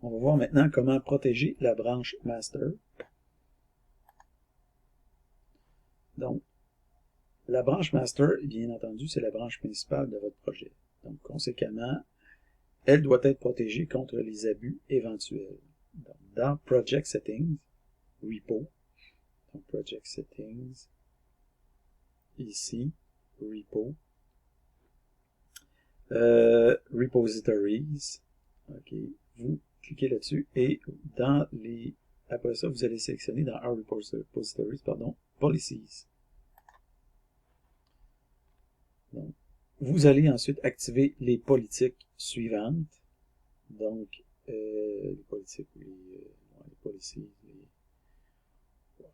On va voir maintenant comment protéger la branche master. Donc, la branche master, bien entendu, c'est la branche principale de votre projet. Donc, conséquemment, elle doit être protégée contre les abus éventuels. Donc, dans Project Settings, Repo, donc Project Settings, ici, Repo, Repositories, ok, vous cliquez là-dessus et dans les, après ça, vous allez sélectionner dans Our Repositories, pardon, Policies. Donc, vous allez ensuite activer les politiques suivantes. Donc, les politiques, les policies,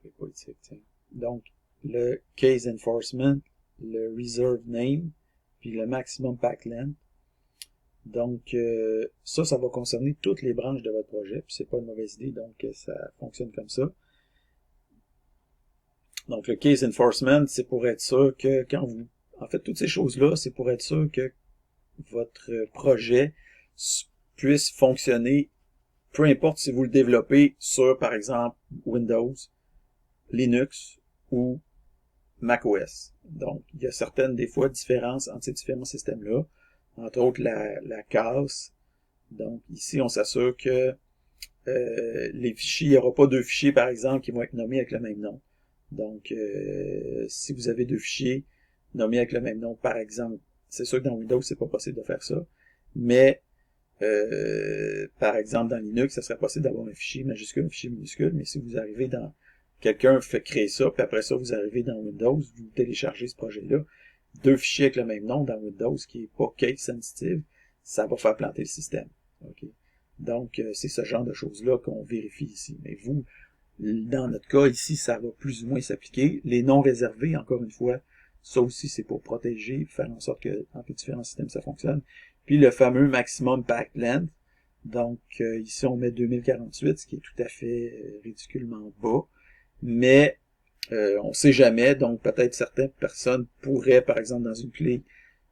les politiques, tiens. Donc, le case enforcement, le reserve name, puis le maximum pack length. Donc, ça va concerner toutes les branches de votre projet, puis c'est pas une mauvaise idée, donc ça fonctionne comme ça. Donc, le case enforcement, c'est pour être sûr que quand vous... En fait, toutes ces choses-là, c'est pour être sûr que votre projet puisse fonctionner, peu importe si vous le développez sur, par exemple, Windows, Linux ou macOS. Donc, il y a certaines, des fois, différences entre ces différents systèmes-là. Entre autres, la CAS. Donc, ici, on s'assure que les fichiers, il n'y aura pas deux fichiers, par exemple, qui vont être nommés avec le même nom. Donc, si vous avez deux fichiers nommés avec le même nom, par exemple, c'est sûr que dans Windows, c'est pas possible de faire ça. Mais, par exemple, dans Linux, ça serait possible d'avoir un fichier majuscule, un fichier minuscule, mais si vous arrivez dans... Quelqu'un fait créer ça, puis après ça, vous arrivez dans Windows, vous téléchargez ce projet-là, deux fichiers avec le même nom dans Windows, qui n'est pas case sensitive, ça va faire planter le système. Okay? Donc, c'est ce genre de choses-là qu'on vérifie ici. Mais vous, dans notre cas, ici, ça va plus ou moins s'appliquer. Les non réservés, encore une fois, ça aussi, c'est pour protéger, faire en sorte que entre les différents systèmes, ça fonctionne. Puis le fameux maximum pack length. Donc, ici, on met 2048, ce qui est tout à fait ridiculement bas. Mais on ne sait jamais, donc peut-être certaines personnes pourraient, par exemple, dans une clé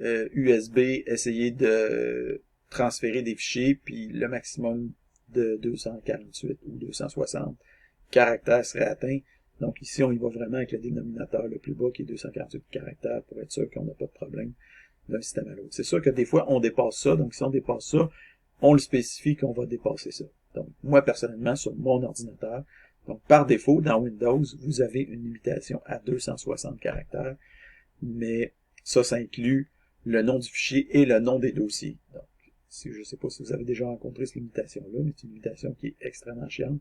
USB, essayer de transférer des fichiers, puis le maximum de 248 ou 260 caractères serait atteint. Donc ici, on y va vraiment avec le dénominateur le plus bas, qui est 248 caractères, pour être sûr qu'on n'a pas de problème d'un système à l'autre. C'est sûr que des fois, on dépasse ça, donc si on dépasse ça, on le spécifie qu'on va dépasser ça. Donc, moi, personnellement, sur mon ordinateur, donc par défaut, dans Windows, vous avez une limitation à 260 caractères, mais ça inclut le nom du fichier et le nom des dossiers. Donc, je ne sais pas si vous avez déjà rencontré cette limitation-là, mais c'est une limitation qui est extrêmement chiante.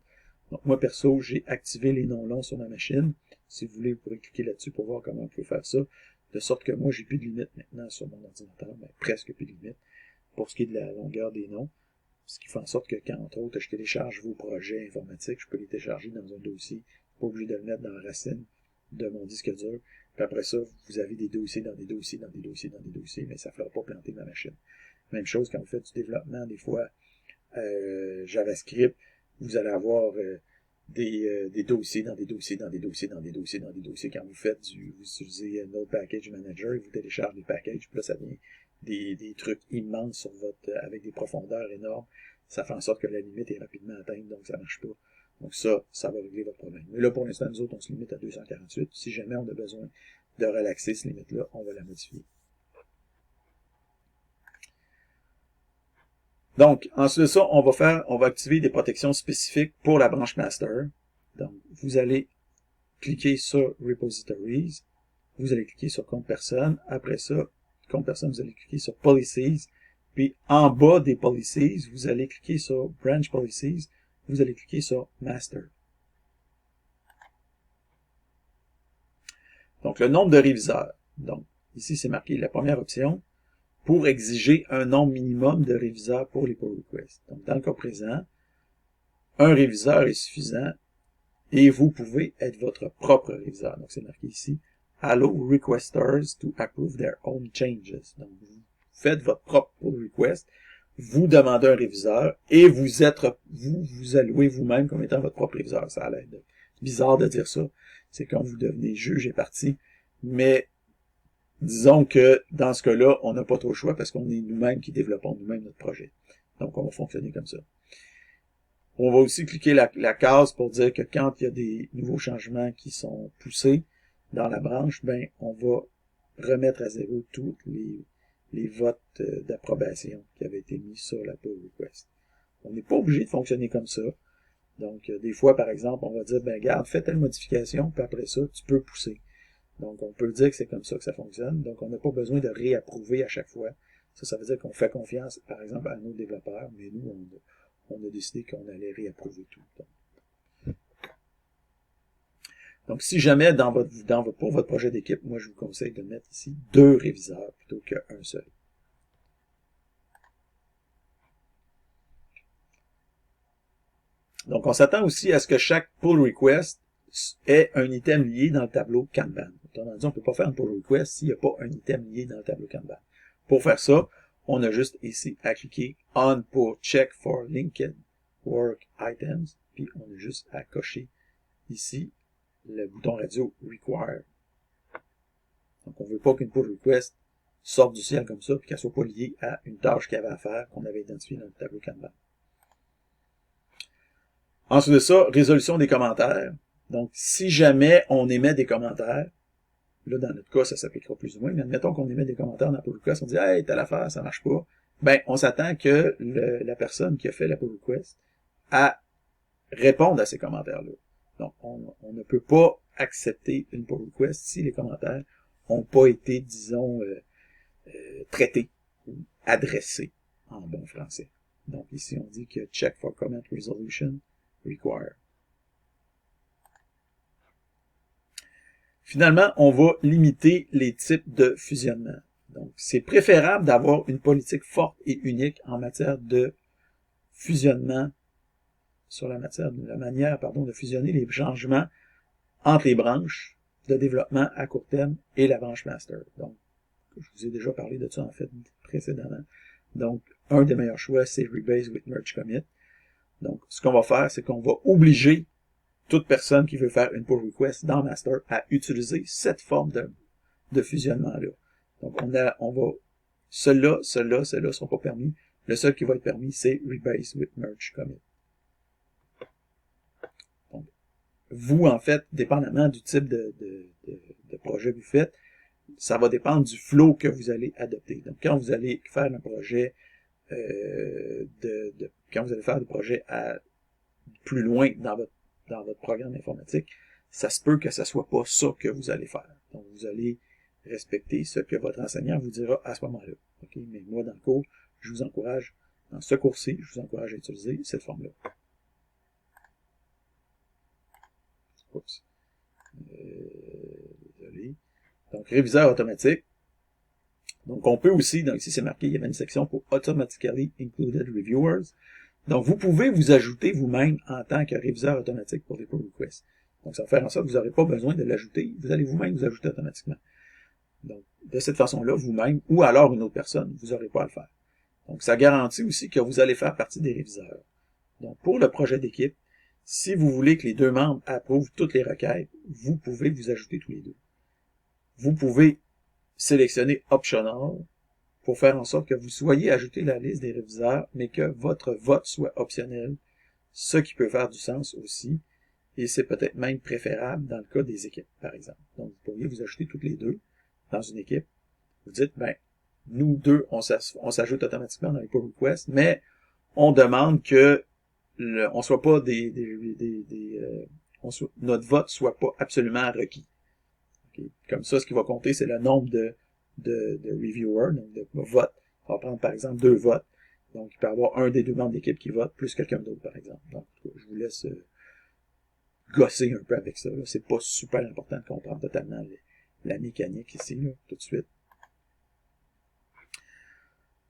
Donc, moi, perso, j'ai activé les noms longs sur ma machine. Si vous voulez, vous pourrez cliquer là-dessus pour voir comment on peut faire ça. De sorte que moi, j'ai plus de limite maintenant sur mon ordinateur, mais presque plus de limite pour ce qui est de la longueur des noms. Ce qui fait en sorte que quand, entre autres, je télécharge vos projets informatiques, je peux les télécharger dans un dossier. Je suis pas obligé de le mettre dans la racine de mon disque dur. Puis après ça, vous avez des dossiers dans des dossiers, dans des dossiers, dans des dossiers, mais ça ne fera pas planter ma machine. Même chose quand vous faites du développement, des fois, JavaScript, vous allez avoir des dossiers dans des dossiers, dans des dossiers, dans des dossiers, dans des dossiers. Quand vous faites vous utilisez Node Package Manager, et vous téléchargez des packages, puis là, ça devient des trucs immenses sur avec des profondeurs énormes. Ça fait en sorte que la limite est rapidement atteinte, donc ça marche pas. Donc ça va régler votre problème. Mais là, pour l'instant, nous autres, on se limite à 248. Si jamais on a besoin de relaxer cette limite-là, on va la modifier. Donc, ensuite de ça, on va activer des protections spécifiques pour la branche master. Donc, vous allez cliquer sur Repositories. Vous allez cliquer sur Compte personne. Après ça, Compte personne, vous allez cliquer sur Policies. Puis, en bas des Policies, vous allez cliquer sur Branch Policies. Vous allez cliquer sur Master. Donc, le nombre de réviseurs. Donc, ici, c'est marqué la première option pour exiger un nombre minimum de réviseurs pour les pull requests. Donc, dans le cas présent, un réviseur est suffisant et vous pouvez être votre propre réviseur. Donc, c'est marqué ici, Allow requesters to approve their own changes. Donc, vous faites votre propre pull request, vous demandez un réviseur et vous allouez vous-même comme étant votre propre réviseur. Ça a l'air bizarre de dire ça. C'est quand vous devenez juge et partie. Mais disons que dans ce cas-là, on n'a pas trop le choix parce qu'on est nous-mêmes qui développons nous-mêmes notre projet. Donc, on va fonctionner comme ça. On va aussi cliquer la case pour dire que quand il y a des nouveaux changements qui sont poussés dans la branche, ben on va remettre à zéro tous les votes d'approbation qui avaient été mis sur la pull request. On n'est pas obligé de fonctionner comme ça. Donc, des fois, par exemple, on va dire, ben regarde, fais telle modification, puis après ça, tu peux pousser. Donc, on peut dire que c'est comme ça que ça fonctionne. Donc, on n'a pas besoin de réapprouver à chaque fois. Ça veut dire qu'on fait confiance, par exemple, à nos développeurs, mais nous, on a décidé qu'on allait réapprouver tout. Donc, si jamais pour votre projet d'équipe, moi, je vous conseille de mettre ici 2 réviseurs plutôt qu'un seul. Donc, on s'attend aussi à ce que chaque pull request ait un item lié dans le tableau Kanban. Autrement dit, on ne peut pas faire une pull request s'il n'y a pas un item lié dans le tableau Kanban. Pour faire ça, on a juste ici à cliquer On pour Check for Linked Work Items, puis on a juste à cocher ici le bouton radio Require. Donc, on ne veut pas qu'une pull request sorte du ciel comme ça, puis qu'elle ne soit pas liée à une tâche qu'il y avait à faire, qu'on avait identifiée dans le tableau Kanban. Ensuite de ça, résolution des commentaires. Donc, si jamais on émet des commentaires, là, dans notre cas, ça s'appliquera plus ou moins, mais admettons qu'on émet des commentaires dans la pull request, on dit « Hey, telle affaire, ça marche pas », ben, on s'attend que la personne qui a fait la pull request à répondre à ces commentaires-là. Donc, on ne peut pas accepter une pull request si les commentaires n'ont pas été, disons, traités ou adressés en bon français. Donc, ici, on dit que « Check for comment resolution require ». Finalement, on va limiter les types de fusionnement. Donc, c'est préférable d'avoir une politique forte et unique en matière de fusionnement, sur la manière de fusionner les changements entre les branches de développement à court terme et la branche master. Donc, je vous ai déjà parlé de ça en fait précédemment. Donc, un des meilleurs choix, c'est Rebase with Merge Commit. Donc, ce qu'on va faire, c'est qu'on va obliger toute personne qui veut faire une pull request dans master à utiliser cette forme de fusionnement-là. Donc, ceux-là sont pas permis. Le seul qui va être permis, c'est Rebase with Merge Commit. Donc, vous, en fait, dépendamment du type de projet que vous faites, ça va dépendre du flow que vous allez adopter. Donc, quand vous allez faire un projet quand vous allez faire des projets plus loin dans votre programme informatique, ça se peut que ce soit pas ça que vous allez faire. Donc, vous allez respecter ce que votre enseignant vous dira à ce moment-là. Okay? Mais moi, dans le cours, je vous encourage, dans ce cours-ci, je vous encourage à utiliser cette forme-là. Oups. Désolé. Donc, réviseur automatique. Donc, on peut aussi, donc ici c'est marqué, il y avait une section pour Automatically Included Reviewers. Donc, vous pouvez vous ajouter vous-même en tant que réviseur automatique pour les pull requests. Donc, ça va faire en sorte que vous n'aurez pas besoin de l'ajouter. Vous allez vous-même vous ajouter automatiquement. Donc, de cette façon-là, vous-même, ou alors une autre personne, vous n'aurez pas à le faire. Donc, ça garantit aussi que vous allez faire partie des réviseurs. Donc, pour le projet d'équipe, si vous voulez que les deux membres approuvent toutes les requêtes, vous pouvez vous ajouter tous les deux. Vous pouvez sélectionner Optional pour faire en sorte que vous soyez ajouté à la liste des réviseurs, mais que votre vote soit optionnel, ce qui peut faire du sens aussi, et c'est peut-être même préférable dans le cas des équipes, par exemple. Donc, vous pourriez vous ajouter toutes les deux dans une équipe. Vous dites, ben, nous deux, on s'ajoute automatiquement dans les pull requests, mais on demande que on soit pas notre vote soit pas absolument requis. Okay. Comme ça, ce qui va compter, c'est le nombre de reviewers, donc de votes. On va prendre par exemple 2 votes. Donc, il peut y avoir un des deux membres d'équipe qui vote, plus quelqu'un d'autre, par exemple. Donc, je vous laisse gosser un peu avec ça. C'est pas super important de comprendre totalement la mécanique ici, là, tout de suite.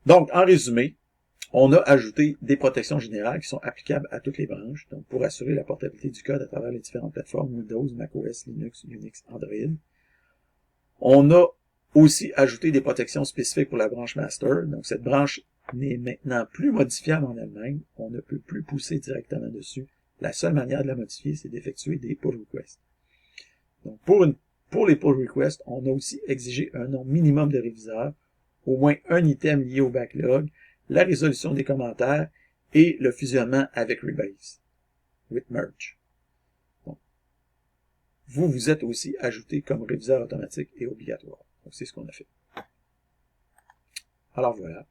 Donc, en résumé, on a ajouté des protections générales qui sont applicables à toutes les branches, donc pour assurer la portabilité du code à travers les différentes plateformes Windows, macOS, Linux, Unix, Android. On a aussi ajouté des protections spécifiques pour la branche master. Donc, cette branche n'est maintenant plus modifiable en elle-même. On ne peut plus pousser directement dessus. La seule manière de la modifier, c'est d'effectuer des pull requests. Donc, pour les pull requests, on a aussi exigé un nombre minimum de réviseurs, au moins un item lié au backlog, la résolution des commentaires et le fusionnement avec Rebase, with merge. Donc, vous êtes aussi ajouté comme réviseur automatique et obligatoire. Donc, c'est ce qu'on a fait. Alors voilà.